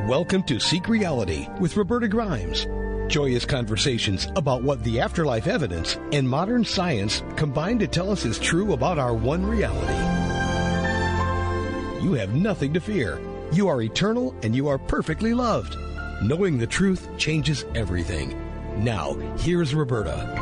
Welcome to Seek Reality with Roberta Grimes. Joyous conversations about what the afterlife evidence and modern science combine to tell us is true about our one reality. You have nothing to fear. You are eternal and you are perfectly loved. Knowing the truth changes everything. Now, here's Roberta.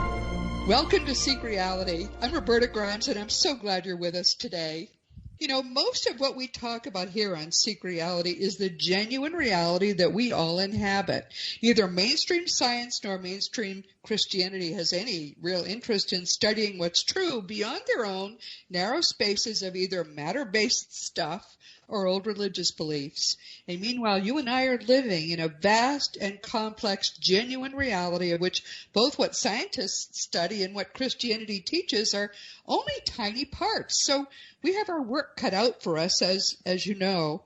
Welcome to Seek Reality. I'm Roberta Grimes, and I'm so glad you're with us today. You know, most of what we talk about here on Seek Reality is the genuine reality that we all inhabit. Neither mainstream science nor mainstream Christianity has any real interest in studying what's true beyond their own narrow spaces of either matter-based stuff or old religious beliefs. And meanwhile, you and I are living in a vast and complex, genuine reality of which both what scientists study and what Christianity teaches are only tiny parts. So we have our work cut out for us, as you know.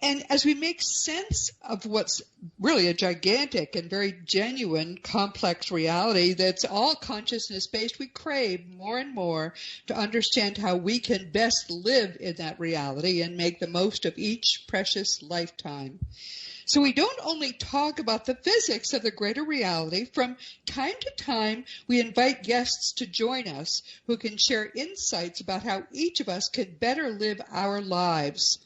And as we make sense of what's really a gigantic and very genuine, complex reality that's all consciousness-based, we crave more and more to understand how we can best live in that reality and make the most of each precious lifetime. So we don't only talk about the physics of the greater reality. From time to time, we invite guests to join us who can share insights about how each of us can better live our lives.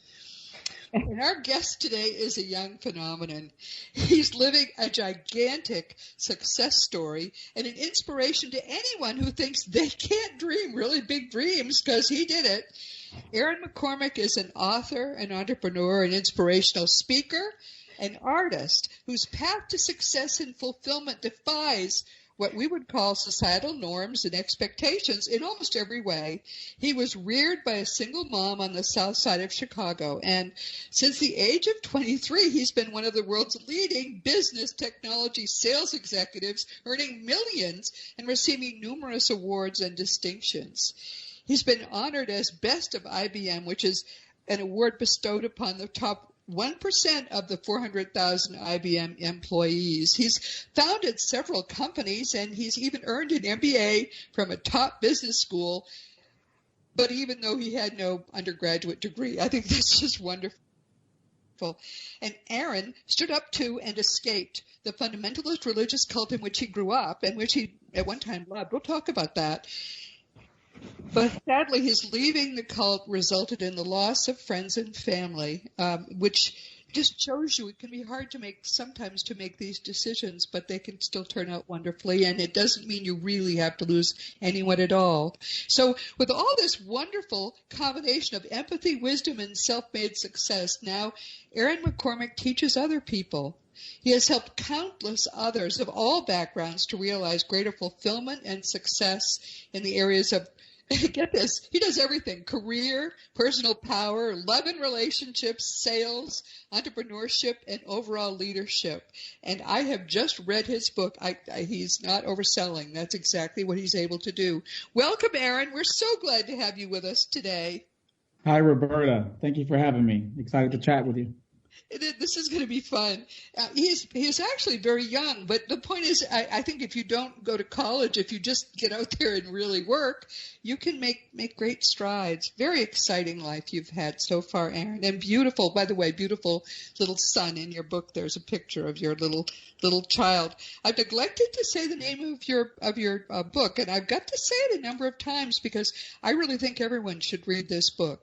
And our guest today is a young phenomenon. He's living a gigantic success story and an inspiration to anyone who thinks they can't dream really big dreams, because he did it. Aaron McCormick is an author, an entrepreneur, an inspirational speaker, an artist whose path to success and fulfillment defies what we would call societal norms and expectations in almost every way. He was reared by a single mom on the south side of Chicago, and since the age of 23, he's been one of the world's leading business technology sales executives, earning millions and receiving numerous awards and distinctions. He's been honored as Best of IBM, which is an award bestowed upon the top 1% of the 400,000 IBM employees. He's founded several companies, and he's even earned an MBA from a top business school, but even though he had no undergraduate degree. I think that's just wonderful. And Aaron stood up to and escaped the fundamentalist religious cult in which he grew up and which he at one time loved. We'll talk about that. But sadly, his leaving the cult resulted in the loss of friends and family, which just shows you it can be hard sometimes to make these decisions, but they can still turn out wonderfully, and it doesn't mean you really have to lose anyone at all. So with all this wonderful combination of empathy, wisdom, and self-made success, now Aaron McCormick teaches other people. He has helped countless others of all backgrounds to realize greater fulfillment and success in the areas of, get this, he does everything: career, personal power, love and relationships, sales, entrepreneurship, and overall leadership. And I have just read his book. He's not overselling. That's exactly what he's able to do. Welcome, Aaron. We're so glad to have you with us today. Hi, Roberta. Thank you for having me. Excited to chat with you. This is going to be fun. He's actually very young, but the point is, I think if you don't go to college, if you just get out there and really work, you can make great strides. Very exciting life you've had so far, Aaron, and beautiful. By the way, beautiful little son in your book. There's a picture of your little child. I've neglected to say the name of your book, and I've got to say it a number of times because I really think everyone should read this book.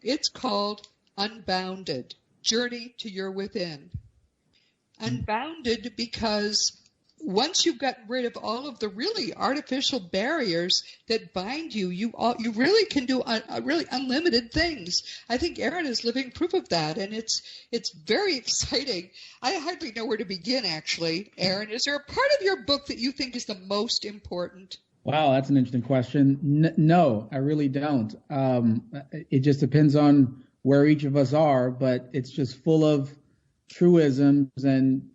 It's called Unbounded: Journey to Your Within. Unbounded because once you've gotten rid of all of the really artificial barriers that bind you, you really can do really unlimited things. I think Aaron is living proof of that, and it's very exciting. I hardly know where to begin, actually. Aaron, is there a part of your book that you think is the most important? Wow, that's an interesting question. No, I really don't. It just depends on where each of us are, but it's just full of truisms and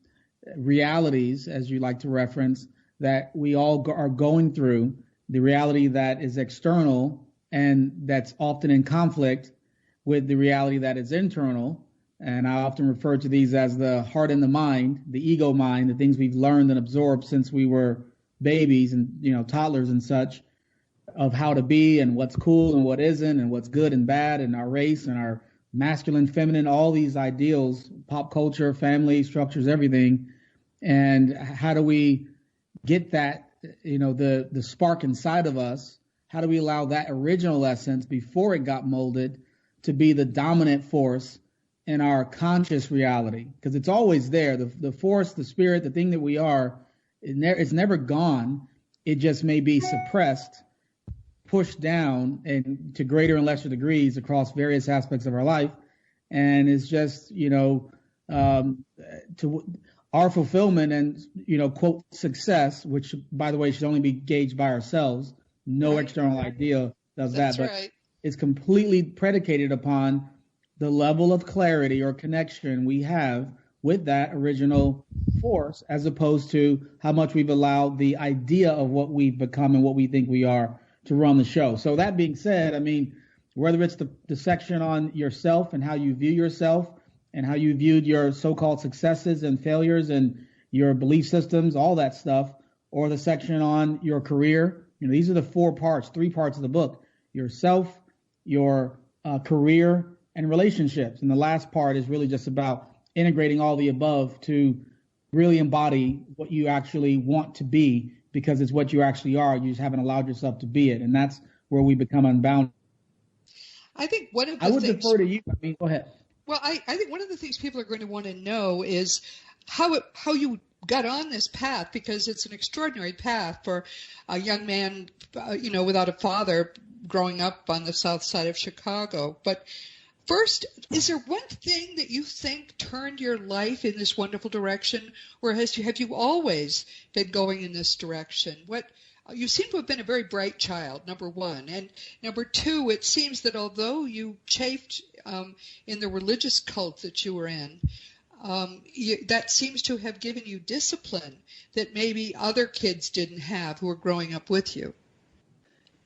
realities, as you like to reference, that we all are going through. The reality that is external and that's often in conflict with the reality that is internal. And I often refer to these as the heart and the mind, the ego mind, the things we've learned and absorbed since we were babies and, toddlers and such, of how to be and what's cool and what isn't and what's good and bad, and our race and our masculine, feminine, all these ideals, pop culture, family structures, everything. And how do we get that, the spark inside of us? How do we allow that original essence before it got molded to be the dominant force in our conscious reality? Because it's always there. The force, the spirit, the thing that we are, it's never gone. It just may be suppressed, pushed down, and to greater and lesser degrees across various aspects of our life. And it's just, to our fulfillment and, quote, success, which, by the way, should only be gauged by ourselves. No external idea does that. But it's completely predicated upon the level of clarity or connection we have with that original force, as opposed to how much we've allowed the idea of what we've become and what we think we are to run the show. So that being said, I mean, whether it's the section on yourself and how you view yourself and how you viewed your so-called successes and failures and your belief systems, all that stuff, or the section on your career, these are the three parts of the book: yourself, your career, and relationships. And the last part is really just about integrating all the above to really embody what you actually want to be, because it's what you actually are. You just haven't allowed yourself to be it. And that's where we become unbound. I think one of the I would defer to you. Go ahead. Well, I think one of the things people are going to want to know is how you got on this path, because it's an extraordinary path for a young man, without a father, growing up on the south side of Chicago. But first, is there one thing that you think turned your life in this wonderful direction, or have you always been going in this direction? You seem to have been a very bright child, number one. And number two, it seems that although you chafed in the religious cult that you were in, that seems to have given you discipline that maybe other kids didn't have who were growing up with you.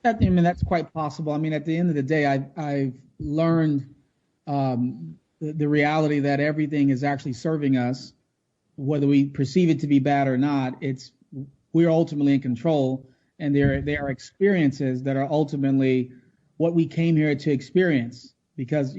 That's quite possible. I mean, at the end of the day, I've learned the reality that everything is actually serving us, whether we perceive it to be bad or not. We're ultimately in control, and there are experiences that are ultimately what we came here to experience. Because,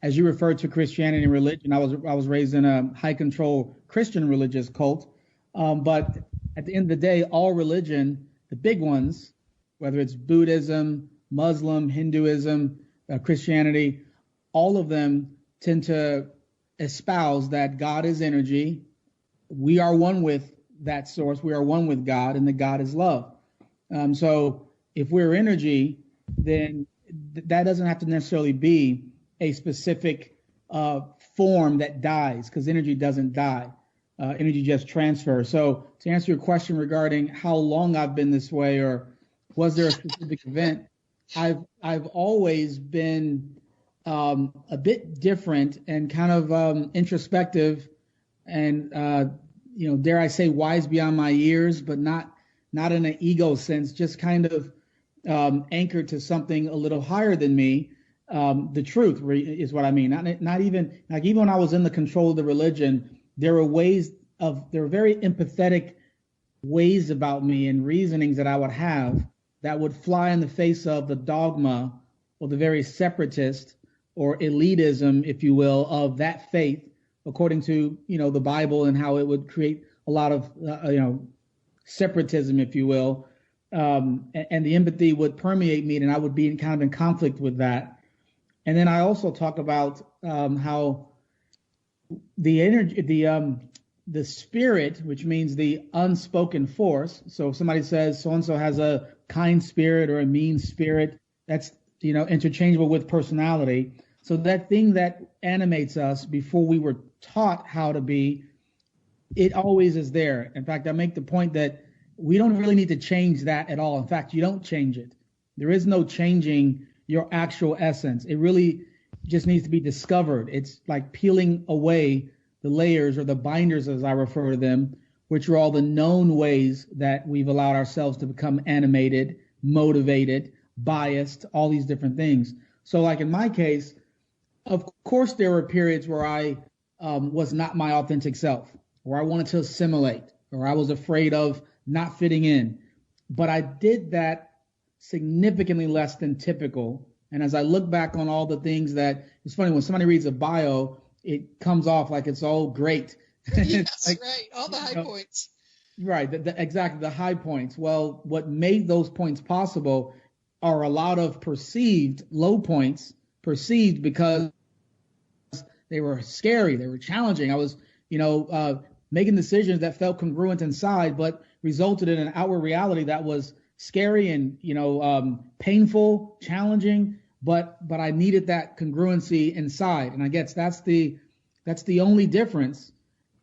as you referred to Christianity and religion, I was raised in a high control Christian religious cult. But at the end of the day, all religion, the big ones, whether it's Buddhism, Muslim, Hinduism, Christianity, all of them tend to espouse that God is energy. We are one with that source. We are one with God, and that God is love. So if we're energy, then that doesn't have to necessarily be a specific form that dies, because energy doesn't die. Energy just transfers. So to answer your question regarding how long I've been this way, or was there a specific event, I've always been a bit different and kind of introspective and, dare I say, wise beyond my years, but not in an ego sense, just kind of anchored to something a little higher than me. The truth is what I mean. Not even like, even when I was in the control of the religion, there were very empathetic ways about me and reasonings that I would have that would fly in the face of the dogma or the very separatist or elitism, if you will, of that faith, according to, the Bible, and how it would create a lot of, separatism, if you will. And the empathy would permeate me, and I would be kind of in conflict with that. And then I also talk about how the energy, the spirit, which means the unspoken force. So if somebody says so-and-so has a kind spirit or a mean spirit, that's, interchangeable with personality. So that thing that animates us before we were taught how to be, it always is there. In fact, I make the point that we don't really need to change that at all. In fact, you don't change it. There is no changing your actual essence. It really just needs to be discovered. It's like peeling away the layers, or the binders, as I refer to them, which are all the known ways that we've allowed ourselves to become animated, motivated, biased, all these different things. So like in my case, of course, there were periods where I was not my authentic self, where I wanted to assimilate, or I was afraid of not fitting in. But I did that significantly less than typical, And as I look back on all the things that, it's funny when somebody reads a bio, it comes off like it's all great. Yes, like, right. All the high points. Right, exactly, the high points. Well, what made those points possible are a lot of perceived low points, perceived because they were scary, they were challenging. I was, making decisions that felt congruent inside, but resulted in an outward reality that was scary and, painful, challenging. But I needed that congruency inside, and I guess that's the only difference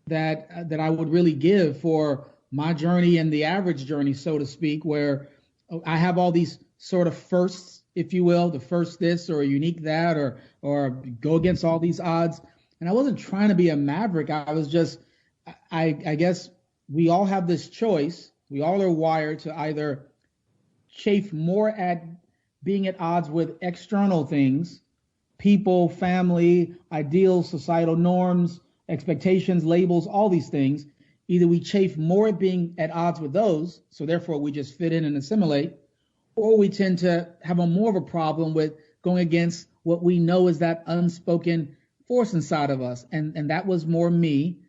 that I would really give for my journey and the average journey, so to speak, where I have all these sort of firsts, if you will, the first this or a unique that, or go against all these odds. And I wasn't trying to be a maverick. I was just, I guess we all have this choice. We all are wired to either chafe more at being at odds with external things, people, family, ideals, societal norms, expectations, labels, all these things. Either we chafe more at being at odds with those, so therefore we just fit in and assimilate, or we tend to have more of a problem with going against what we know is that unspoken force inside of us. And that was more me.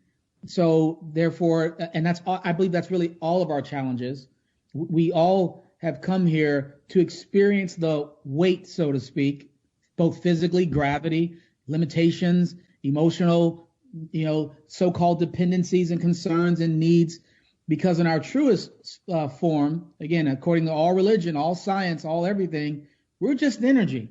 So therefore, and that's, I believe that's really all of our challenges. We all have come here to experience the weight, so to speak, both physically, gravity, limitations, emotional, so-called dependencies and concerns and needs, because in our truest form, again, according to all religion, all science, all everything, we're just energy.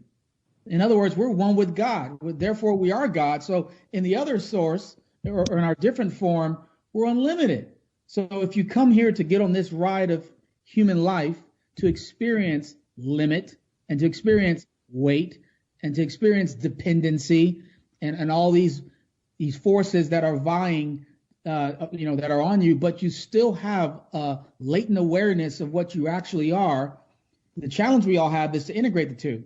In other words, we're one with God. Therefore, we are God. So in the other source, or in our different form, we're unlimited. So if you come here to get on this ride of human life, to experience limit and to experience weight and to experience dependency and all these forces that are vying, that are on you, but you still have a latent awareness of what you actually are. The challenge we all have is to integrate the two.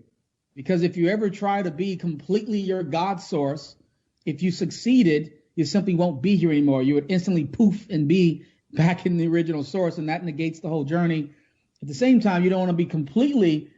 Because if you ever try to be completely your God source, if you succeeded, you simply won't be here anymore. You would instantly poof and be back in the original source, and that negates the whole journey. At the same time, you don't want to be completely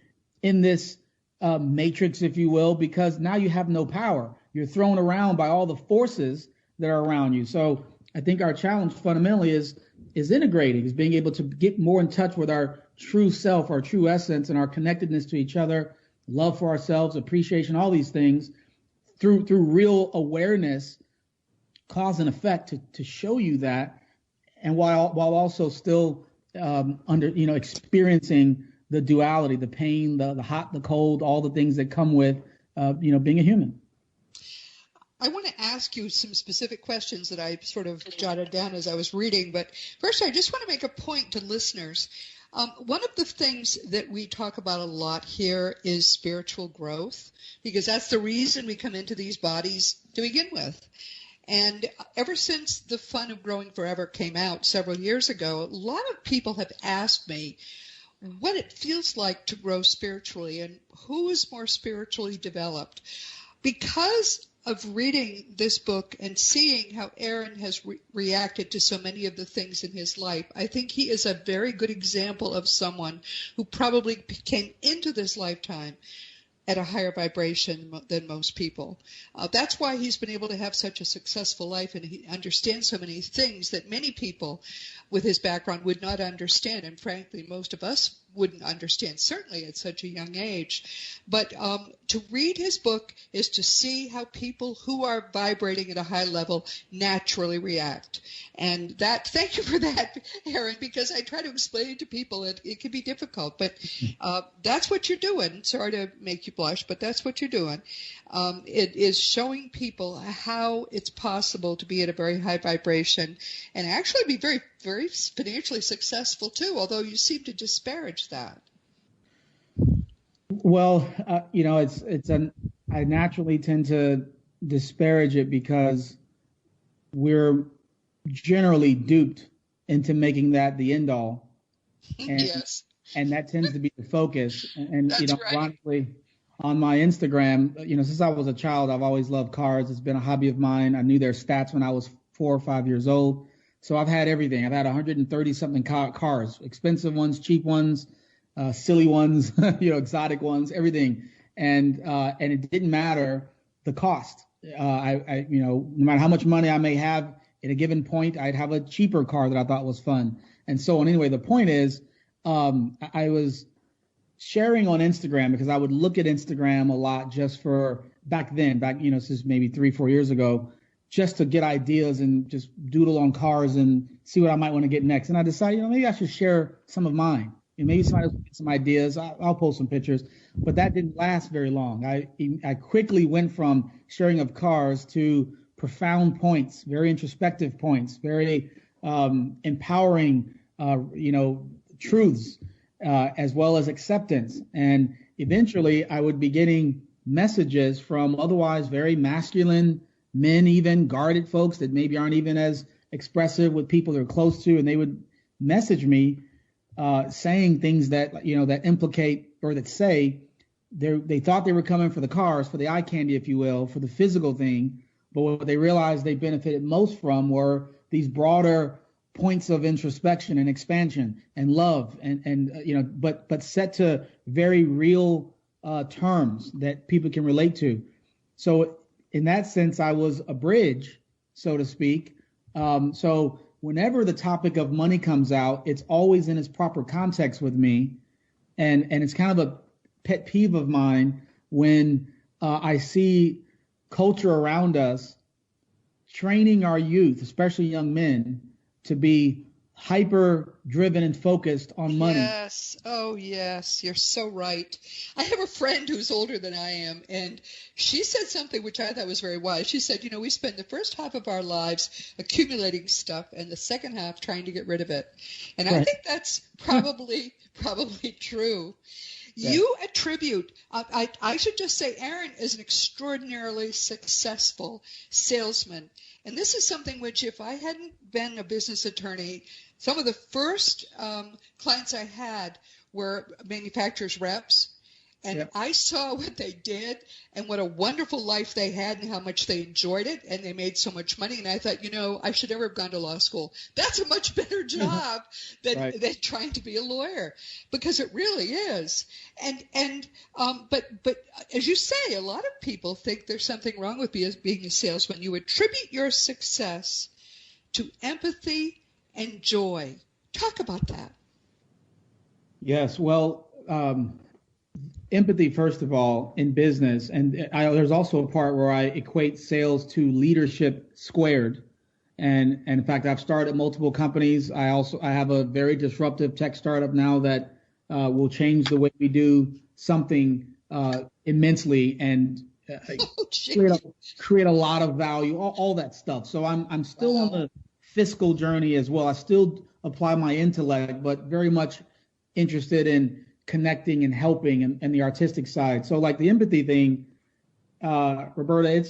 in this matrix, if you will, because now you have no power. You're thrown around by all the forces that are around you. So I think our challenge fundamentally is integrating, is being able to get more in touch with our true self, our true essence, and our connectedness to each other, love for ourselves, appreciation, all these things through real awareness, cause and effect to show you that, and while also still experiencing the duality, the pain, the hot, the cold, all the things that come with being a human. I want to ask you some specific questions that I sort of jotted down as I was reading, but first I just want to make a point to listeners. One of the things that we talk about a lot here is spiritual growth, because that's the reason we come into these bodies to begin with. And ever since The Fun of Growing Forever came out several years ago, a lot of people have asked me what it feels like to grow spiritually and who is more spiritually developed. Because of reading this book and seeing how Aaron has reacted to so many of the things in his life, I think he is a very good example of someone who probably came into this lifetime at a higher vibration than most people. That's why he's been able to have such a successful life, and he understands so many things that many people with his background would not understand, and frankly, most of us wouldn't understand, certainly at such a young age. But to read his book is to see how people who are vibrating at a high level naturally react. And that, thank you for that, Aaron, because I try to explain it to people. It can be difficult, but that's what you're doing. Sorry to make you blush, but that's what you're doing. It is showing people how it's possible to be at a very high vibration and actually be very, very financially successful too, although you seem to disparage that. Well, I naturally tend to disparage it because we're generally duped into making that the end all. And, yes. And that tends to be the focus. And That's right. Ironically, on my Instagram, since I was a child, I've always loved cars. It's been a hobby of mine. I knew their stats when I was 4 or 5 years old. So I've had everything. I've had 130 something cars, expensive ones, cheap ones, silly ones, exotic ones, everything. and it didn't matter the cost. No matter how much money I may have at a given point, I'd have a cheaper car that I thought was fun, and so on. Anyway, the point is, I was sharing on Instagram because I would look at Instagram a lot just for back then, this is maybe 3-4 years ago, just to get ideas and just doodle on cars and see what I might want to get next. And I decided, maybe I should share some of mine. And maybe somebody will get some ideas. I'll post some pictures, but that didn't last very long. I quickly went from sharing of cars to profound points, very introspective points, very empowering, truths, as well as acceptance. And eventually I would be getting messages from otherwise very masculine men, even guarded folks that maybe aren't even as expressive with people they're close to. And they would message me saying things that, that implicate or that say they thought they were coming for the cars, for the eye candy, if you will, for the physical thing. But what they realized they benefited most from were these broader points of introspection and expansion and love but set to very real terms that people can relate to. So in that sense, I was a bridge, so to speak. So whenever the topic of money comes out, it's always in its proper context with me. And it's kind of a pet peeve of mine when I see culture around us training our youth, especially young men, to be hyper driven and focused on money. Yes. Oh, yes. You're so right. I have a friend who's older than I am, and she said something which I thought was very wise. She said, we spend the first half of our lives accumulating stuff and the second half trying to get rid of it. And right. I think that's probably true. Yeah. You attribute, I should just say, Aaron is an extraordinarily successful salesman. And this is something which, if I hadn't been a business attorney, some of the first clients I had were manufacturers' reps. And yep. I saw what they did and what a wonderful life they had and how much they enjoyed it. And they made so much money. And I thought, I should never have gone to law school. That's a much better job than trying to be a lawyer, because it really is. But as you say, a lot of people think there's something wrong with being a salesman. You attribute your success to empathy and joy. Talk about that. Yes. Well, empathy, first of all, in business. And there's also a part where I equate sales to leadership squared. And in fact, I've started multiple companies. I have a very disruptive tech startup now that will change the way we do something immensely and create a lot of value, all that stuff. So I'm still on the fiscal journey as well. I still apply my intellect, but very much interested in connecting and helping and the artistic side. So like the empathy thing, Roberta,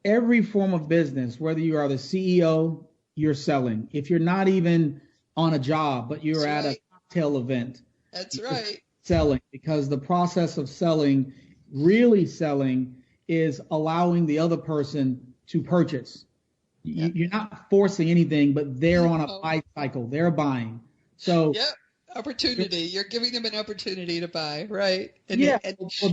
every form of business, whether you are the CEO, you're selling. If you're not even on a job, but you're at a cocktail event, that's right, selling, because the process of selling, really selling, is allowing the other person to purchase. You're not forcing anything, but they're on a buy cycle. They're buying. So opportunity. You're giving them an opportunity to buy, right? And to solve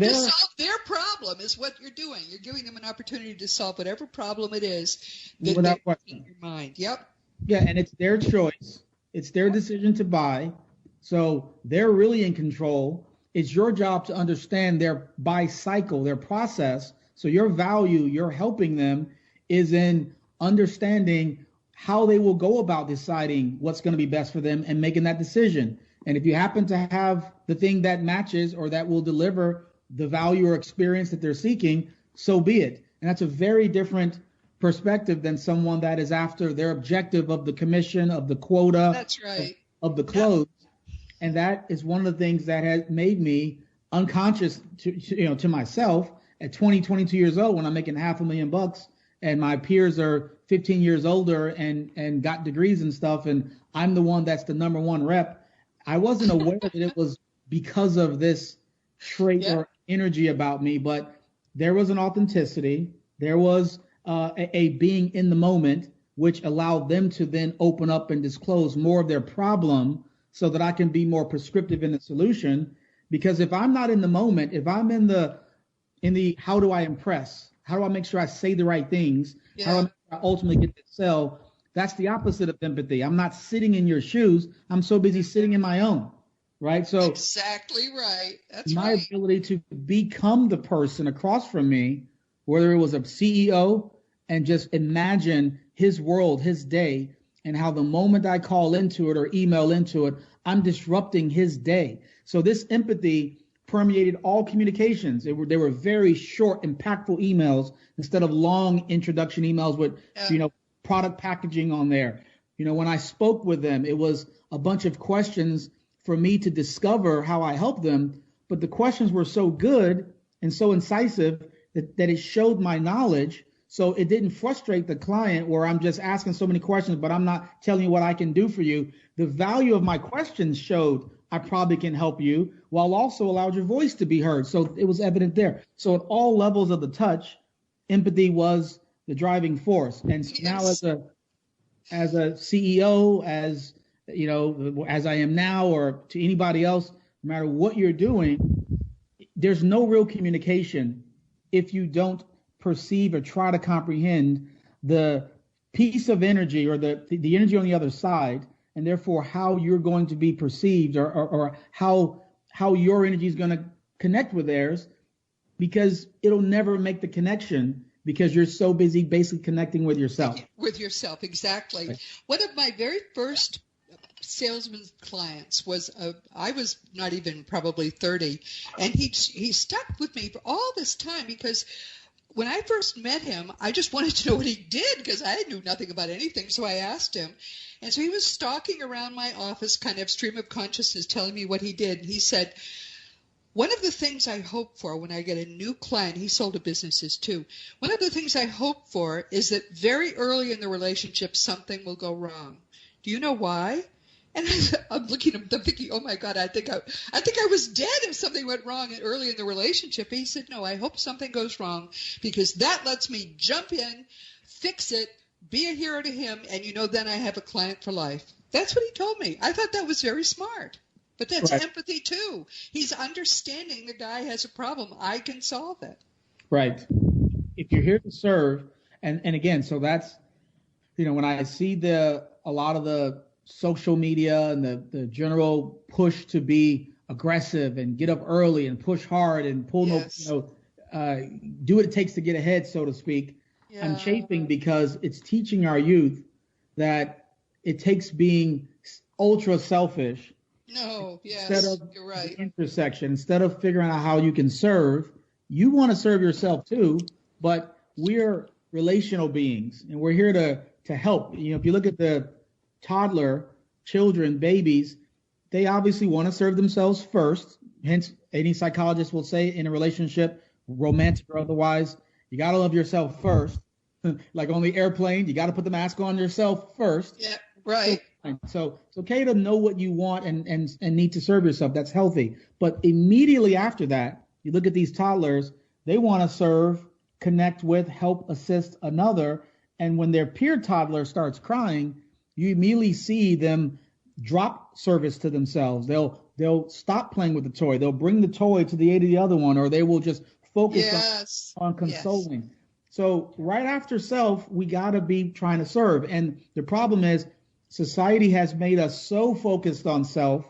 their problem is what you're doing. You're giving them an opportunity to solve whatever problem it is that they in your mind. Yep. Yeah, and it's their choice. It's their decision to buy. So they're really in control. It's your job to understand their buy cycle, their process. So your value, you're helping them, is in understanding how they will go about deciding what's going to be best for them and making that decision. And if you happen to have the thing that matches or that will deliver the value or experience that they're seeking, so be it. And that's a very different perspective than someone that is after their objective of the commission, of the quota, that's right, of the close. Yeah. And that is one of the things that has made me unconscious to myself at 22 years old, when I'm making $500,000 and my peers are 15 years older and got degrees and stuff, and I'm the one that's the number one rep. I wasn't aware that it was because of this trait or energy about me, but there was an authenticity. There was a being in the moment, which allowed them to then open up and disclose more of their problem so that I can be more prescriptive in the solution. Because if I'm not in the moment, if I'm in the how do I impress? How do I make sure I say the right things? Yeah. How do I make sure I ultimately get to sell? That's the opposite of empathy. I'm not sitting in your shoes. I'm so busy sitting in my own, right? So exactly right. That's my right. ability to become the person across from me, whether it was a CEO, and just imagine his world, his day, and how the moment I call into it or email into it, I'm disrupting his day. So this empathy permeated all communications. They were very short, impactful emails instead of long introduction emails with, product packaging on there. When I spoke with them, it was a bunch of questions for me to discover how I help them. But the questions were so good and so incisive that it showed my knowledge. So it didn't frustrate the client where I'm just asking so many questions, but I'm not telling you what I can do for you. The value of my questions showed I probably can help you, while also allowed your voice to be heard. So it was evident there. So at all levels of the touch, empathy was the driving force. And Yes. now as a CEO, as I am now, or to anybody else, no matter what you're doing, there's no real communication if you don't perceive or try to comprehend the piece of energy or the energy on the other side, and therefore how you're going to be perceived or how your energy is going to connect with theirs, because it'll never make the connection because you're so busy basically connecting with yourself. With yourself, exactly. Right. One of my very first salesman clients was I was not even probably 30, and he stuck with me for all this time because when I first met him, I just wanted to know what he did because I knew nothing about anything. So I asked him. And so he was stalking around my office, kind of stream of consciousness, telling me what he did. And he said, one of the things I hope for when I get a new client, he sold to businesses too. One of the things I hope for is that very early in the relationship, something will go wrong. Do you know why? And I'm looking at him, I'm thinking, oh my God, I think I was dead if something went wrong early in the relationship. He said, no, I hope something goes wrong because that lets me jump in, fix it, be a hero to him, and then I have a client for life. That's what he told me. I thought that was very smart. But that's right. Empathy too. He's understanding the guy has a problem. I can solve it. Right. If you're here to serve, and again, so that's, when I see a lot of the social media and the general push to be aggressive and get up early and push hard and pull do what it takes to get ahead, so to speak. Yeah. I'm chafing because it's teaching our youth that it takes being ultra selfish. No, yes, instead of you're right. The intersection, instead of figuring out how you can serve, you want to serve yourself too, but we're relational beings and we're here to help. If you look at the toddler, children, babies, they obviously want to serve themselves first. Hence, any psychologist will say in a relationship, romantic or otherwise, you got to love yourself first. Like on the airplane, you got to put the mask on yourself first. Yeah, right. So it's okay to know what you want and need to serve yourself. That's healthy. But immediately after that, you look at these toddlers, they want to serve, connect with, help, assist another. And when their peer toddler starts crying, you immediately see them drop service to themselves. They'll stop playing with the toy. They'll bring the toy to the aid of the other one, or they will just focus on consoling. Yes. So right after self, we got to be trying to serve. And the problem is society has made us so focused on self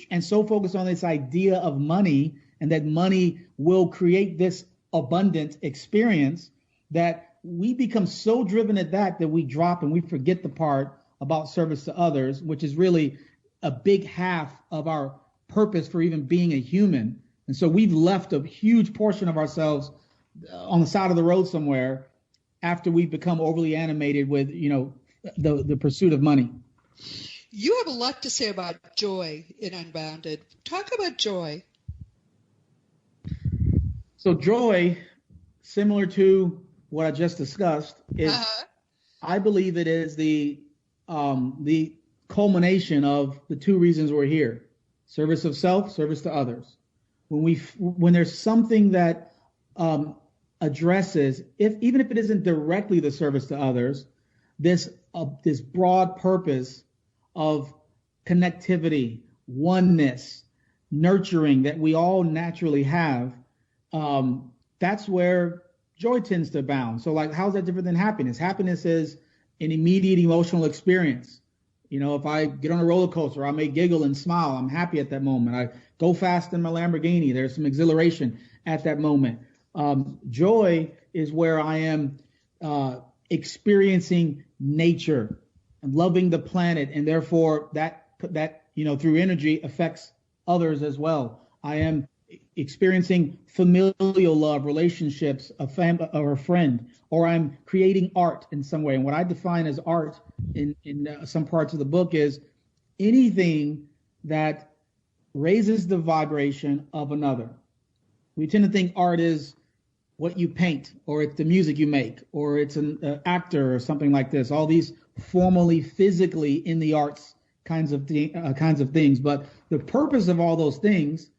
and so focused on this idea of money and that money will create this abundant experience that we become so driven at that we drop and we forget the part about service to others, which is really a big half of our purpose for even being a human. And so we've left a huge portion of ourselves on the side of the road somewhere after we've become overly animated with, the pursuit of money. You have a lot to say about joy in Unbounded. Talk about joy. So joy, similar to what I just discussed, is I believe it is the culmination of the two reasons we're here: service of self, service to others. When there's something that addresses, even if it isn't directly the service to others, this broad purpose of connectivity, oneness, nurturing that we all naturally have, that's where joy tends to abound. So like, how's that different than happiness? Happiness is an immediate emotional experience. You know, if I get on a roller coaster, I may giggle and smile. I'm happy at that moment. I go fast in my Lamborghini. There's some exhilaration at that moment. Joy is where I am experiencing nature and loving the planet, and therefore that through energy affects others as well. I am experiencing familial love, relationships, a family or a friend, or I'm creating art in some way. And what I define as art in some parts of the book is anything that raises the vibration of another. We tend to think art is what you paint, or it's the music you make, or it's an actor or something like this. All these formally, physically in the arts kinds of things. But the purpose of all those things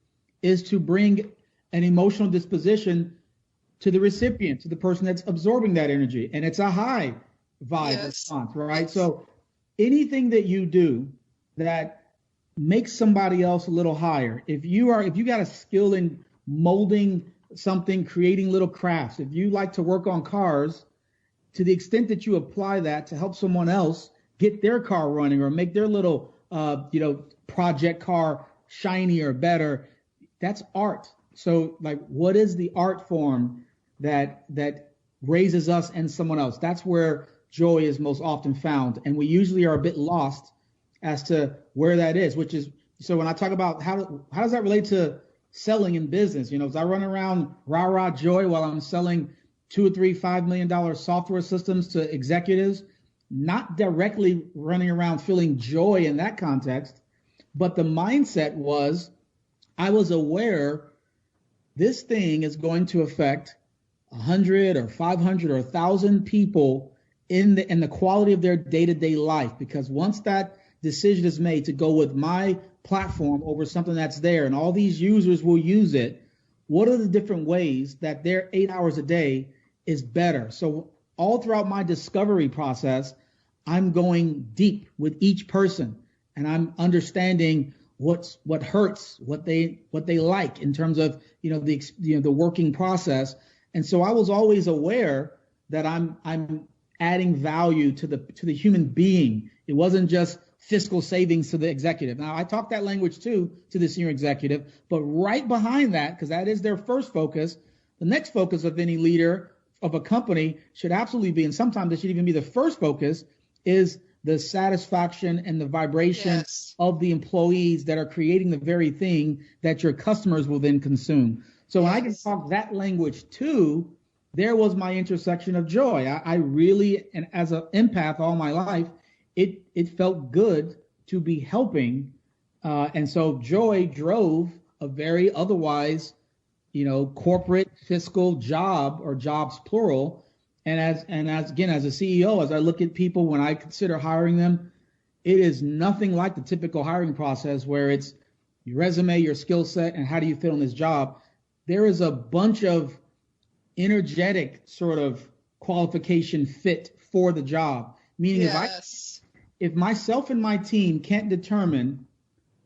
is to bring an emotional disposition to the recipient, to the person that's absorbing that energy. And it's a high vibe response, right? So anything that you do that makes somebody else a little higher, if you got a skill in molding something, creating little crafts, if you like to work on cars, to the extent that you apply that to help someone else get their car running or make their little project car shiny or better, that's art. So like, what is the art form that raises us and someone else? That's where joy is most often found. And we usually are a bit lost as to where that is, which is, so when I talk about how does that relate to selling in business? You know, as I run around rah joy while I'm selling $2 or $3, $5 million software systems to executives, not directly running around feeling joy in that context, but the mindset was, I was aware this thing is going to affect 100 or 500 or 1,000 people in the quality of their day-to-day life. Because once that decision is made to go with my platform over something that's there and all these users will use it, what are the different ways that their 8 hours a day is better? So all throughout my discovery process, I'm going deep with each person, and I'm understanding what hurts, what they like in terms of the working process. And so I was always aware that I'm adding value to the human being. It wasn't just fiscal savings to the executive. Now, I talk that language too to the senior executive, but right behind that, because that is their first focus, the next focus of any leader of a company should absolutely be, and sometimes it should even be the first focus, is the satisfaction and the vibration of the employees that are creating the very thing that your customers will then consume. So when I can talk that language too, there was my intersection of joy. I really, and as an empath all my life, it felt good to be helping. And so joy drove a very otherwise, corporate fiscal job, or jobs plural. And as a CEO, as I look at people, when I consider hiring them, it is nothing like the typical hiring process where it's your resume, your skill set, and how do you fit on this job. There is a bunch of energetic sort of qualification fit for the job. Meaning if myself and my team can't determine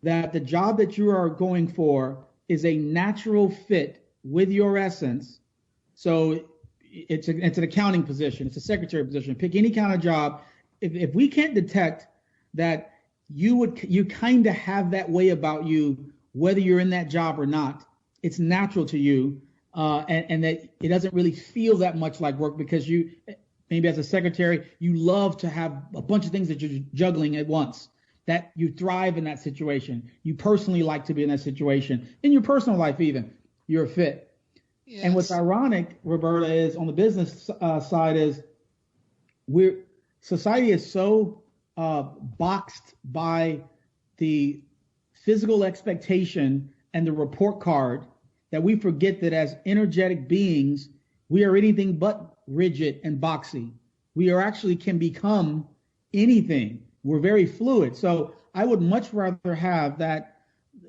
that the job that you are going for is a natural fit with your essence, so it's an accounting position, it's a secretary position, pick any kind of job. If we can't detect that you kind of have that way about you, whether you're in that job or not, it's natural to you, and that it doesn't really feel that much like work, because you, maybe as a secretary, you love to have a bunch of things that you're juggling at once, that you thrive in that situation. You personally like to be in that situation. In your personal life even, you're a fit. Yes. And what's ironic, Roberta, is on the business side is society is so boxed by the physical expectation and the report card that we forget that as energetic beings, we are anything but rigid and boxy. We are actually can become anything. We're very fluid. So I would much rather have that.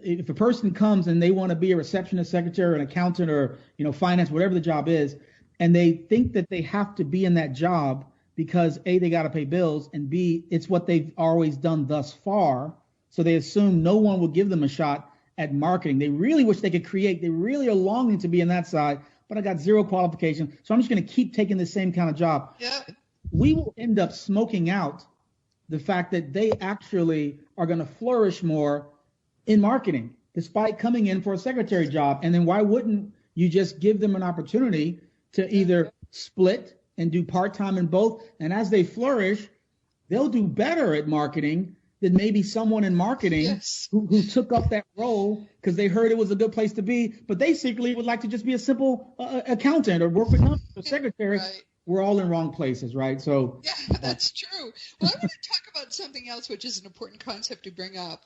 If a person comes and they want to be a receptionist, secretary, an accountant, or finance, whatever the job is, and they think that they have to be in that job because A, they got to pay bills, and B, it's what they've always done thus far, so they assume no one will give them a shot at marketing. They really wish they could create. They really are longing to be in that side, but I got zero qualification. So I'm just going to keep taking the same kind of job. Yeah. We will end up smoking out the fact that they actually are going to flourish more in marketing, despite coming in for a secretary job. And then why wouldn't you just give them an opportunity to either split and do part-time in both? And as they flourish, they'll do better at marketing than maybe someone in marketing Yes. who took up that role because they heard it was a good place to be, but they secretly would like to just be a simple accountant or work with numbers or secretary. Right. We're all in wrong places, right? So Yeah, that's true. Well, I want to talk about something else, which is an important concept to bring up.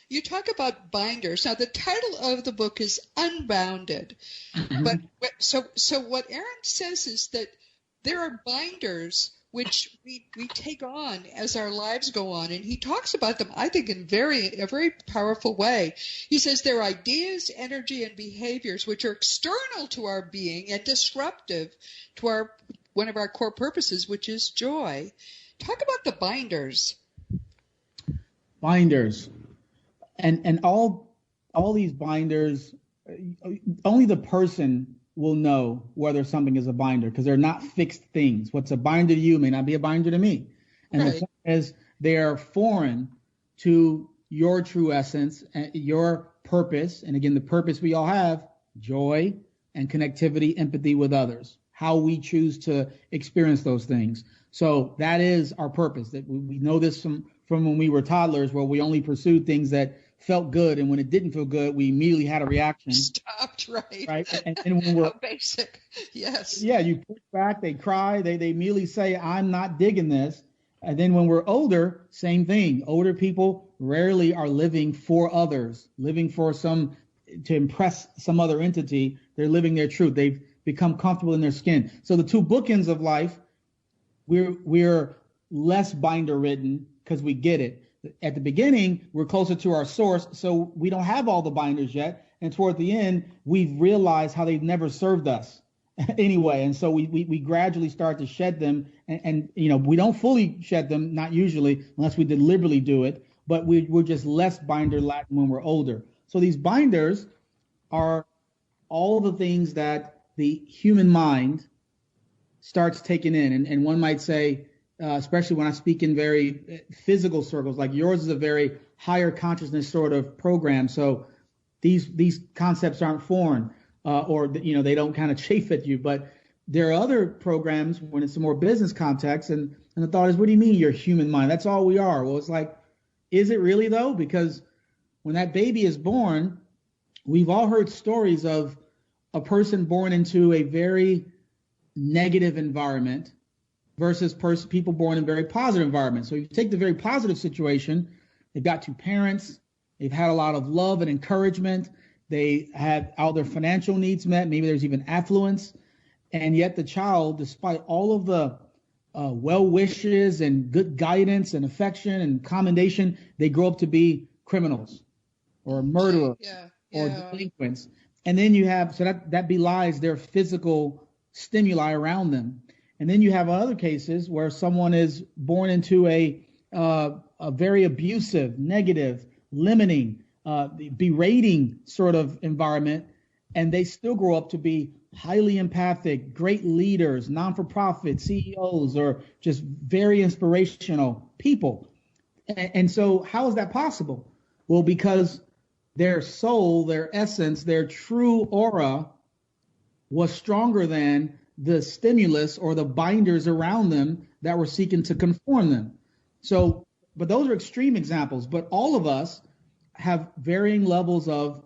You talk about binders. Now, the title of the book is Unbounded. But so what Aaron says is that there are binders which we take on as our lives go on. And he talks about them, I think, in a very powerful way. He says they're ideas, energy, and behaviors which are external to our being and disruptive to one of our core purposes, which is joy. Talk about the binders. Binders. And all these binders, only the person will know whether something is a binder because they're not fixed things. What's a binder to you may not be a binder to me. And the point is they're foreign to your true essence, and your purpose. And again, the purpose we all have, joy and connectivity, empathy with others, how we choose to experience those things. So that is our purpose. That we know this from when we were toddlers, where we only pursued things that felt good, and when it didn't feel good, we immediately had a reaction. Stopped, right? Right, and when we're how basic, yes. Yeah, you push back, they cry, they immediately say, "I'm not digging this." And then when we're older, same thing. Older people rarely are living for others, living for to impress some other entity. They're living their truth. They've become comfortable in their skin. So the two bookends of life, we're less binder ridden because we get it. At the beginning, we're closer to our source, so we don't have all the binders yet. And toward the end, we've realized how they've never served us anyway. And so we gradually start to shed them. And we don't fully shed them, not usually, unless we deliberately do it. But we're just less binder laden when we're older. So these binders are all the things that the human mind starts taking in. And one might say, especially when I speak in very physical circles, like yours is a very higher consciousness sort of program. So these concepts aren't foreign, or they don't kind of chafe at you. But there are other programs when it's a more business context, and the thought is, what do you mean you're human mind? That's all we are. Well, it's like, is it really though? Because when that baby is born, we've all heard stories of a person born into a very negative environment versus people born in very positive environments. So you take the very positive situation, they've got two parents, they've had a lot of love and encouragement, they had all their financial needs met, maybe there's even affluence, and yet the child, despite all of the well wishes and good guidance and affection and commendation, they grow up to be criminals or murderers or delinquents. And then you have, so that belies their physical stimuli around them. And then you have other cases where someone is born into a very abusive, negative, limiting, berating sort of environment, and they still grow up to be highly empathic, great leaders, non-for-profit CEOs, or just very inspirational people. And so how is that possible? Well, because their soul, their essence, their true aura was stronger than the stimulus or the binders around them that were seeking to conform them. So, but those are extreme examples, but all of us have varying levels of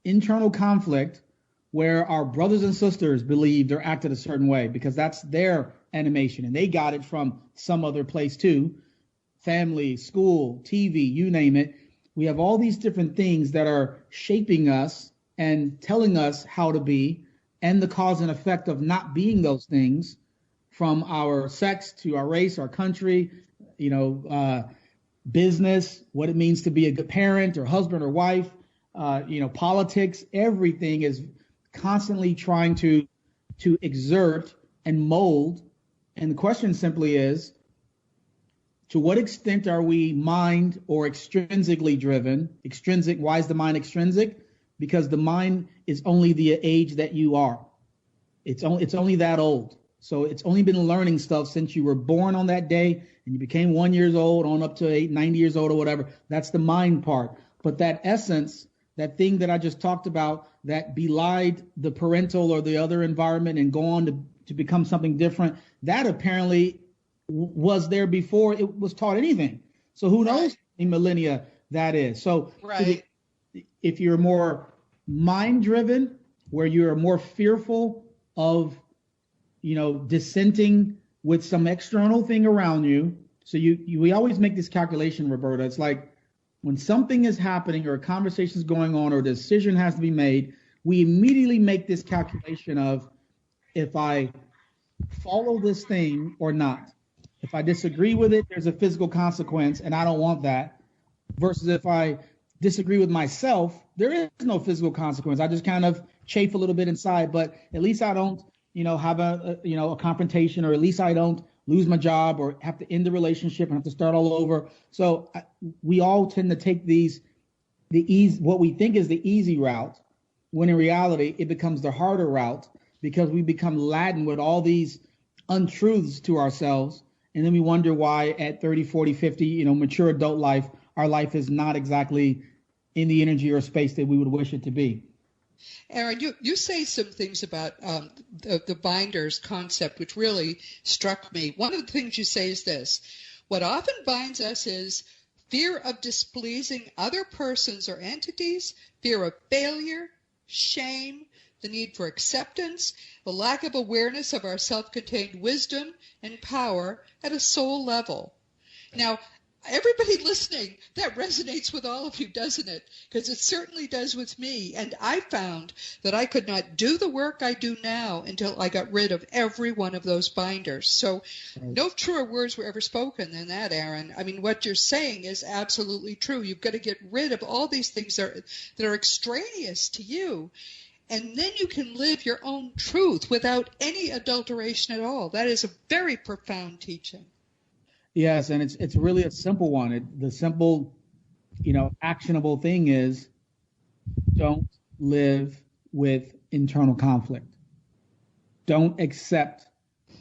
internal conflict where our brothers and sisters believed or acted a certain way because that's their animation and they got it from some other place too. Family, school, TV, you name it. We have all these different things that are shaping us and telling us how to be, and the cause and effect of not being those things, from our sex to our race, our country, business, what it means to be a good parent or husband or wife, politics, everything is constantly trying to exert and mold. And the question simply is, to what extent are we mind or extrinsically driven? Extrinsic, why is the mind extrinsic? because the mind is only the age that you are. It's only that old. So it's only been learning stuff since you were born on that day and you became 1 year old on up to 90 years old or whatever. That's the mind part. But that essence, that thing that I just talked about, that belied the parental or the other environment and go on to become something different, that apparently was there before it was taught anything. So who knows in millennia that is. So if you're more mind driven, where you're more fearful of, dissenting with some external thing around you. So we always make this calculation, Roberta. It's like when something is happening or a conversation is going on or a decision has to be made, we immediately make this calculation of if I follow this thing or not. If I disagree with it, there's a physical consequence, and I don't want that. Versus if I disagree with myself, there is no physical consequence. I just kind of chafe a little bit inside, but at least I don't, have a confrontation, or at least I don't lose my job or have to end the relationship and have to start all over. So we all tend to take what we think is the easy route, when in reality it becomes the harder route, because we become laden with all these untruths to ourselves. And then we wonder why at 30, 40, 50, mature adult life, our life is not exactly in the energy or space that we would wish it to be. Aaron, you say some things about the binders concept, which really struck me. One of the things you say is this: what often binds us is fear of displeasing other persons or entities, fear of failure, shame, the need for acceptance, the lack of awareness of our self-contained wisdom and power at a soul level. Now, everybody listening, that resonates with all of you, doesn't it? Because it certainly does with me. And I found that I could not do the work I do now until I got rid of every one of those binders. So no truer words were ever spoken than that, Aaron. I mean, what you're saying is absolutely true. You've got to get rid of all these things that are extraneous to you. And then you can live your own truth without any adulteration at all. That is a very profound teaching. Yes, and it's really a simple one. The simple, actionable thing is don't live with internal conflict. Don't accept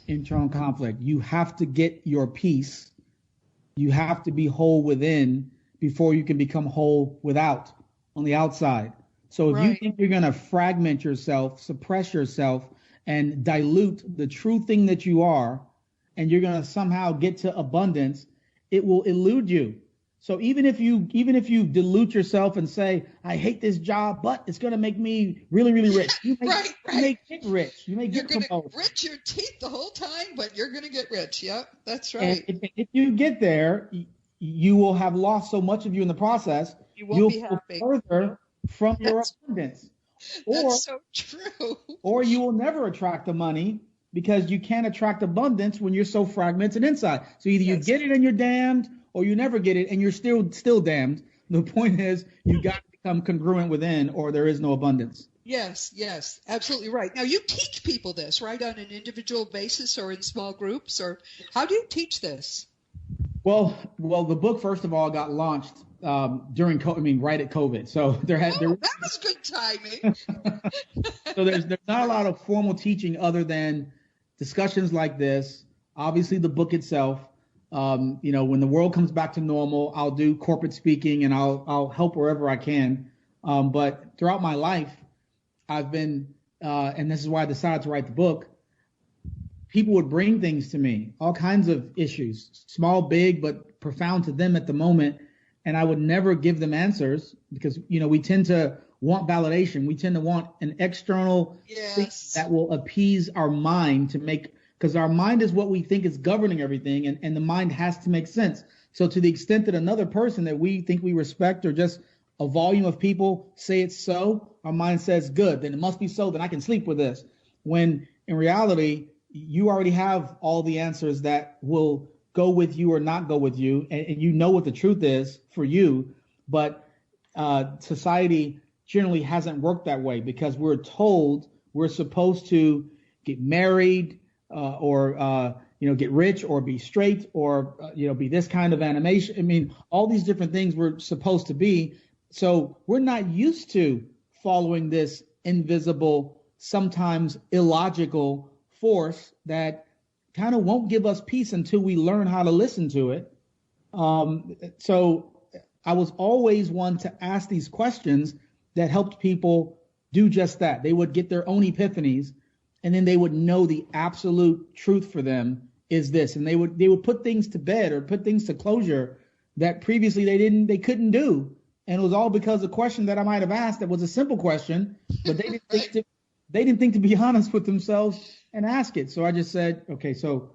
internal conflict. You have to get your peace. You have to be whole within before you can become whole without on the outside. So if you think you're going to fragment yourself, suppress yourself, and dilute the true thing that you are, and you're going to somehow get to abundance, it will elude you. So even if you dilute yourself and say, I hate this job, but it's going to make me really, really rich. You may get rich. You may get promoted. You're going to grit your teeth the whole time, but you're going to get rich. Yep, that's right. And if you get there, you will have lost so much of you in the process. You'll be happy. Further from your abundance. That's so true. Or you will never attract the money, because you can't attract abundance when you're so fragmented inside. So either you get it and you're damned, or you never get it and you're still damned. The point is, you got to become congruent within, or there is no abundance. Yes, absolutely right. Now, you teach people this, right, on an individual basis or in small groups, or how do you teach this? Well, the book, first of all, got launched during COVID, right at COVID. So that was good timing. So there's not a lot of formal teaching other than discussions like this. Obviously, the book itself. When the world comes back to normal, I'll do corporate speaking and I'll help wherever I can. But throughout my life, I've been, and this is why I decided to write the book. People would bring things to me, all kinds of issues, small, big, but profound to them at the moment. And I would never give them answers because, we tend to want validation. We tend to want an external thing that will appease our mind because our mind is what we think is governing everything. And the mind has to make sense. So to the extent that another person that we think we respect, or just a volume of people say it's so, our mind says, good, then it must be so, then I can sleep with this. When in reality, you already have all the answers that will go with you or not go with you, and you know what the truth is for you. But society generally hasn't worked that way, because we're told we're supposed to get married or get rich or be straight or be this kind of animation. I mean, all these different things we're supposed to be. So we're not used to following this invisible, sometimes illogical force that kind of won't give us peace until we learn how to listen to it. So I was always one to ask these questions that helped people do just that. They would get their own epiphanies, and then they would know the absolute truth for them is this. And they would put things to bed or put things to closure that previously they couldn't do. And it was all because of a question that I might have asked that was a simple question, but they didn't think to be honest with themselves and ask it. So I just said, okay, so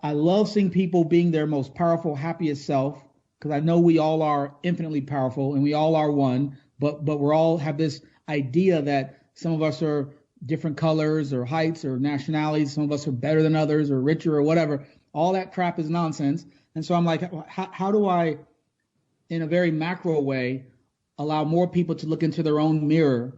I love seeing people being their most powerful, happiest self, because I know we all are infinitely powerful and we all are one, but we all have this idea that some of us are different colors or heights or nationalities. Some of us are better than others or richer or whatever. All that crap is nonsense. And so I'm like, how do I, in a very macro way, allow more people to look into their own mirror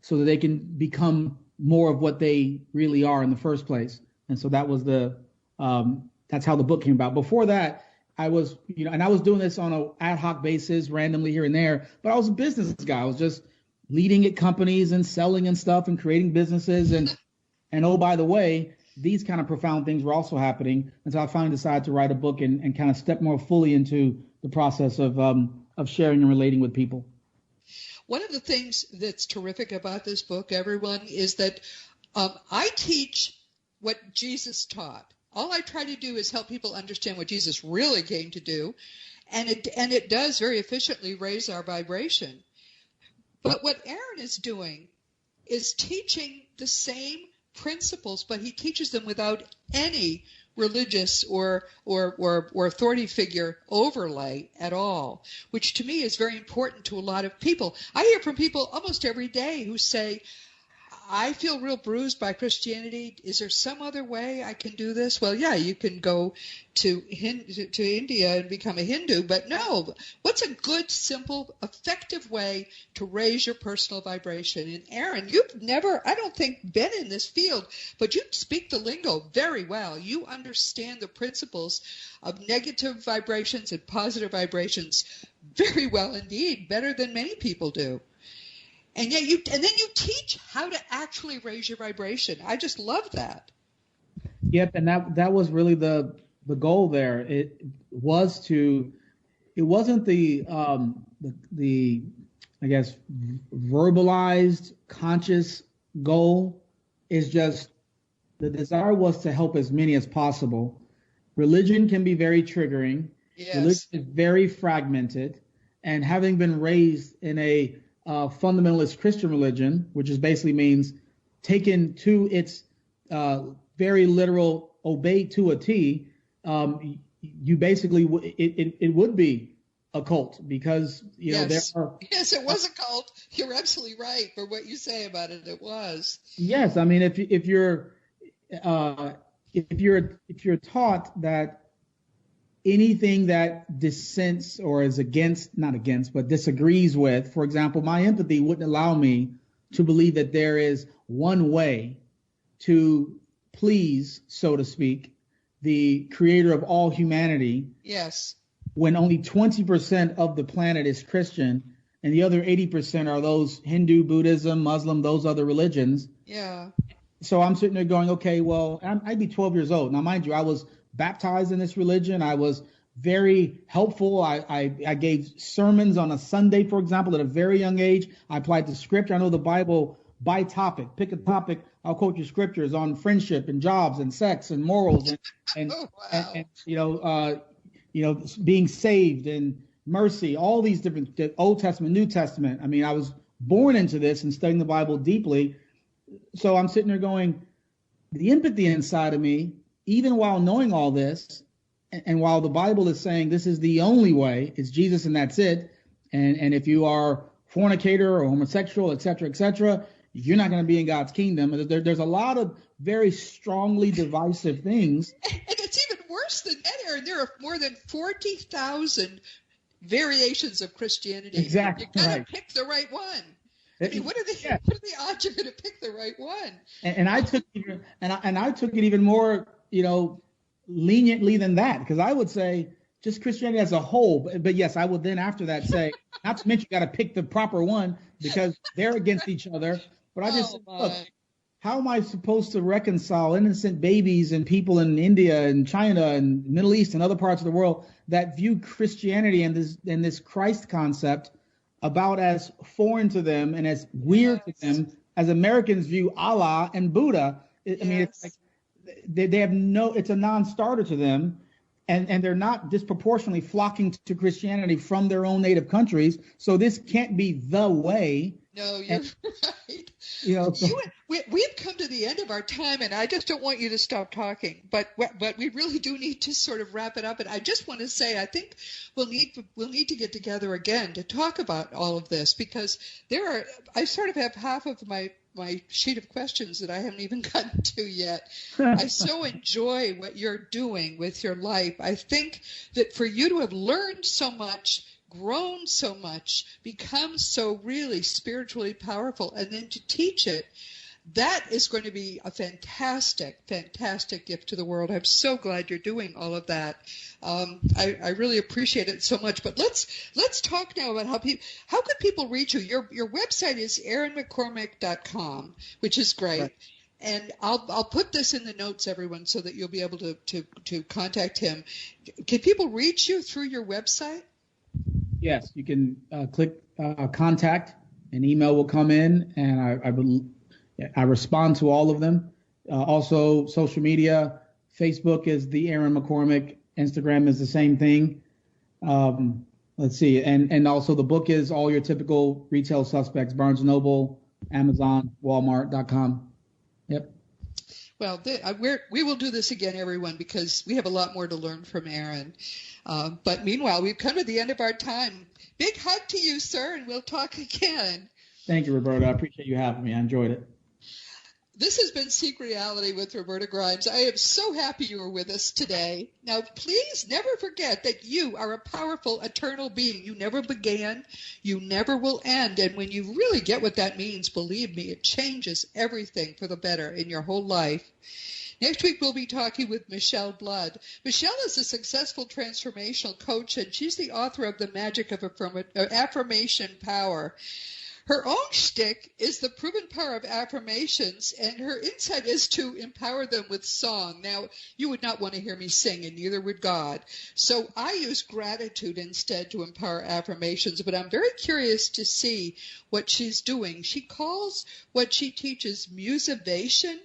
so that they can become more of what they really are in the first place? And so that was that's how the book came about. Before that, I was, and I was doing this on an ad hoc basis, randomly here and there, but I was a business guy. I was just leading at companies and selling and stuff and creating businesses. And oh, by the way, these kind of profound things were also happening. And so I finally decided to write a book and kind of step more fully into the process of sharing and relating with people. One of the things that's terrific about this book, everyone, is that I teach what Jesus taught. All I try to do is help people understand what Jesus really came to do, and it does very efficiently raise our vibration. But what Aaron is doing is teaching the same principles, but he teaches them without any religious or authority figure overlay at all, which to me is very important to a lot of people. I hear from people almost every day who say, I feel real bruised by Christianity. Is there some other way I can do this? Well, yeah, you can go to India and become a Hindu, but no. What's a good, simple, effective way to raise your personal vibration? And Aaron, you've never, I don't think, been in this field, but you speak the lingo very well. You understand the principles of negative vibrations and positive vibrations very well indeed, better than many people do. And then you teach how to actually raise your vibration. I just love that. Yep, and that was really the goal there. It wasn't the I guess verbalized conscious goal. It's just the desire was to help as many as possible. Religion can be very triggering. Yes. Religion is very fragmented, and having been raised in a fundamentalist Christian religion, which is basically means taken to its very literal, obey to a T, you basically it would be a cult because yes. There are yes, it was a cult. You're absolutely right for what you say about it. It was. Yes, I mean if you're taught that anything that dissents or is not against, but disagrees with, for example, my empathy wouldn't allow me to believe that there is one way to please, so to speak, the creator of all humanity. Yes. When only 20% of the planet is Christian and the other 80% are those Hindu, Buddhism, Muslim, those other religions. Yeah. So I'm sitting there going, okay, well, I'd be 12 years old. Now, mind you, I was baptized in this religion. I was very helpful. I gave sermons on a Sunday, for example, at a very young age. I applied the scripture. I know the Bible by topic. Pick a topic. I'll quote you scriptures on friendship and jobs and sex and morals and oh, wow. and being saved and mercy. All these different Old Testament, New Testament. I mean, I was born into this and studying the Bible deeply. So I'm sitting there going, the empathy inside of me, even while knowing all this, and while the Bible is saying this is the only way, it's Jesus and that's it, and if you are fornicator or homosexual, et cetera, you're not going to be in God's kingdom. There's a lot of very strongly divisive things. And it's even worse than that, Aaron. There are more than 40,000 variations of Christianity. Exactly. You got to pick the right one. I mean, what are the odds you're going to pick the right one? And I took it even more, leniently than that, because I would say just Christianity as a whole. But yes, I would then after that say, not to mention you got to pick the proper one, because they're against each other. But I just Oh look, my. how am I supposed to reconcile innocent babies and people in India and China and Middle East and other parts of the world that view Christianity and this Christ concept about as foreign to them and as weird to Yes. them as Americans view Allah and Buddha? I mean, it's like Yes. they have no, it's a non-starter to them. And they're not disproportionately flocking to Christianity from their own native countries. So this can't be the way. No, you're And, right. you know, so, We've come to the end of our time, and I just don't want you to stop talking. But we really do need to sort of wrap it up. And I just want to say, I think we'll need to get together again to talk about all of this, because I sort of have half of my sheet of questions that I haven't even gotten to yet. I so enjoy what you're doing with your life. I think that for you to have learned so much, grown so much, become so really spiritually powerful, and then to teach it, that is going to be a fantastic, fantastic gift to the world. I'm so glad you're doing all of that. I really appreciate it so much. But let's talk now about how could people reach you? Your website is aaronmccormick.com, which is great. Right. And I'll put this in the notes, everyone, so that you'll be able to contact him. Can people reach you through your website? yes, you can click contact, an email will come in, and I respond to all of them. Also, social media, Facebook is the Aaron McCormick, Instagram is the same thing. Let's see, and also the book is all your typical retail suspects: Barnes & Noble, Amazon, Walmart.com. Yep. Well, we will do this again, everyone, because we have a lot more to learn from Aaron. But meanwhile, we've come to the end of our time. Big hug to you, sir, and we'll talk again. Thank you, Roberta. I appreciate you having me. I enjoyed it. This has been Seek Reality with Roberta Grimes. I am so happy you were with us today. Now, please never forget that you are a powerful, eternal being. You never began. You never will end. And when you really get what that means, believe me, it changes everything for the better in your whole life. Next week, we'll be talking with Michelle Blood. Michelle is a successful transformational coach, and she's the author of The Magic of Affirmation Power. Her own shtick is the proven power of affirmations, and her insight is to empower them with song. Now, you would not want to hear me sing, and neither would God. So I use gratitude instead to empower affirmations, but I'm very curious to see what she's doing. She calls what she teaches musivation,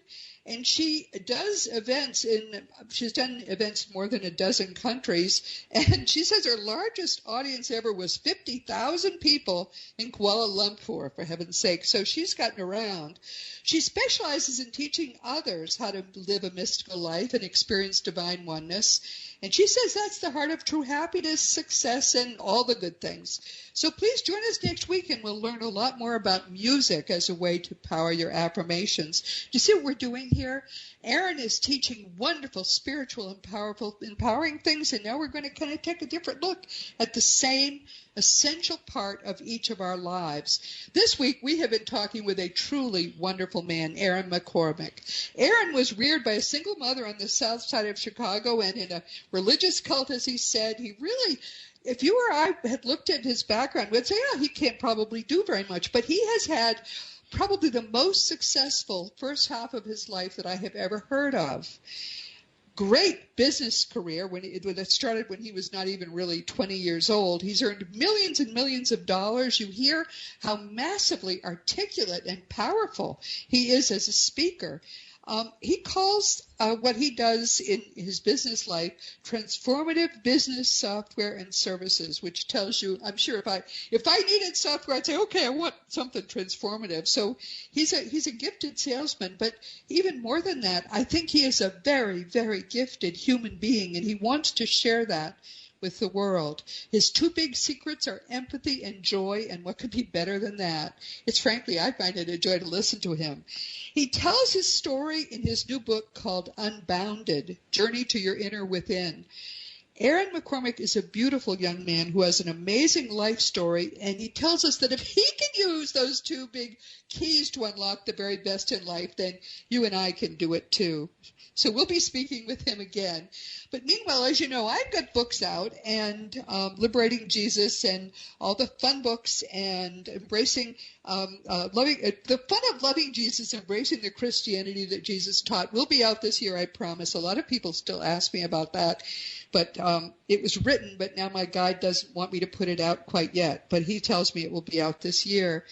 and she does events she's done events in more than a dozen countries, and she says her largest audience ever was 50,000 people in Kuala Lumpur, for heaven's sake. So she's gotten around. She specializes in teaching others how to live a mystical life and experience divine oneness. And she says that's the heart of true happiness, success, and all the good things. So please join us next week, and we'll learn a lot more about music as a way to power your affirmations. Do you see what we're doing here? Aaron is teaching wonderful, spiritual, and powerful, empowering things, and now we're going to kind of take a different look at the same essential part of each of our lives. This week, we have been talking with a truly wonderful man, Aaron McCormick. Aaron was reared by a single mother on the south side of Chicago and in a religious cult, as he said. He really, if you or I had looked at his background, we'd say, he can't probably do very much. But he has had probably the most successful first half of his life that I have ever heard of. Great business career when it started when he was not even really 20 years old. He's earned millions and millions of dollars. You hear how massively articulate and powerful he is as a speaker. He calls what he does in his business life transformative business software and services, which tells you, I'm sure if I needed software, I'd say, okay, I want something transformative. So he's a gifted salesman, but even more than that, I think he is a very, very gifted human being, and he wants to share that with the world. His two big secrets are empathy and joy, and what could be better than that? It's frankly, I find it a joy to listen to him. He tells his story in his new book called Unbounded, Journey to Your Inner Within. Aaron McCormick is a beautiful young man who has an amazing life story, and he tells us that if he can use those two big keys to unlock the very best in life, then you and I can do it too. So we'll be speaking with him again. But meanwhile, as you know, I've got books out, and Liberating Jesus and all the fun books, and embracing the fun of loving Jesus, embracing the Christianity that Jesus taught will be out this year, I promise. A lot of people still ask me about that. But it was written, but now my guide doesn't want me to put it out quite yet. But he tells me it will be out this year.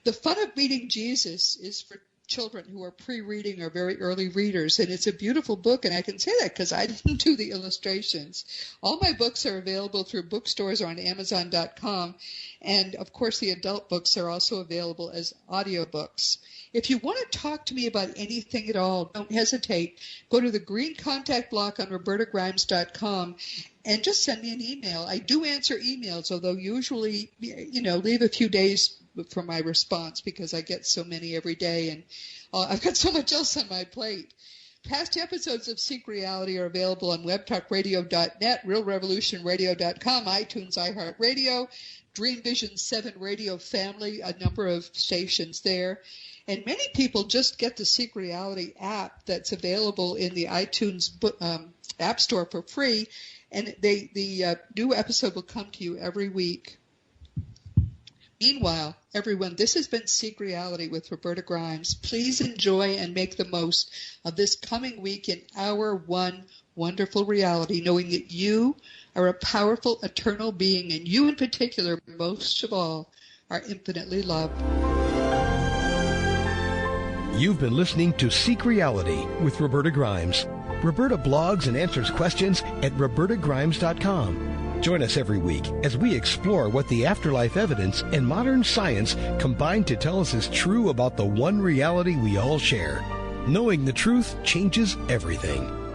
The Fun of Meeting Jesus is for children who are pre-reading or very early readers, and it's a beautiful book, and I can say that because I didn't do the illustrations. All my books are available through bookstores or on Amazon.com, and of course the adult books are also available as audiobooks. If you want to talk to me about anything at all, don't hesitate. Go to the green contact block on robertagrimes.com and just send me an email. I do answer emails, although usually, leave a few days for my response because I get so many every day, and I've got so much else on my plate. Past episodes of Seek Reality are available on webtalkradio.net, realrevolutionradio.com, iTunes, iHeartRadio, Dream Vision 7 Radio Family, a number of stations there. And many people just get the Seek Reality app that's available in the iTunes App Store for free, and the new episode will come to you every week. Meanwhile, everyone, this has been Seek Reality with Roberta Grimes. Please enjoy and make the most of this coming week in our one wonderful reality, knowing that you are a powerful, eternal being, and you in particular, most of all, are infinitely loved. You've been listening to Seek Reality with Roberta Grimes. Roberta blogs and answers questions at robertagrimes.com. Join us every week as we explore what the afterlife evidence and modern science combine to tell us is true about the one reality we all share. Knowing the truth changes everything.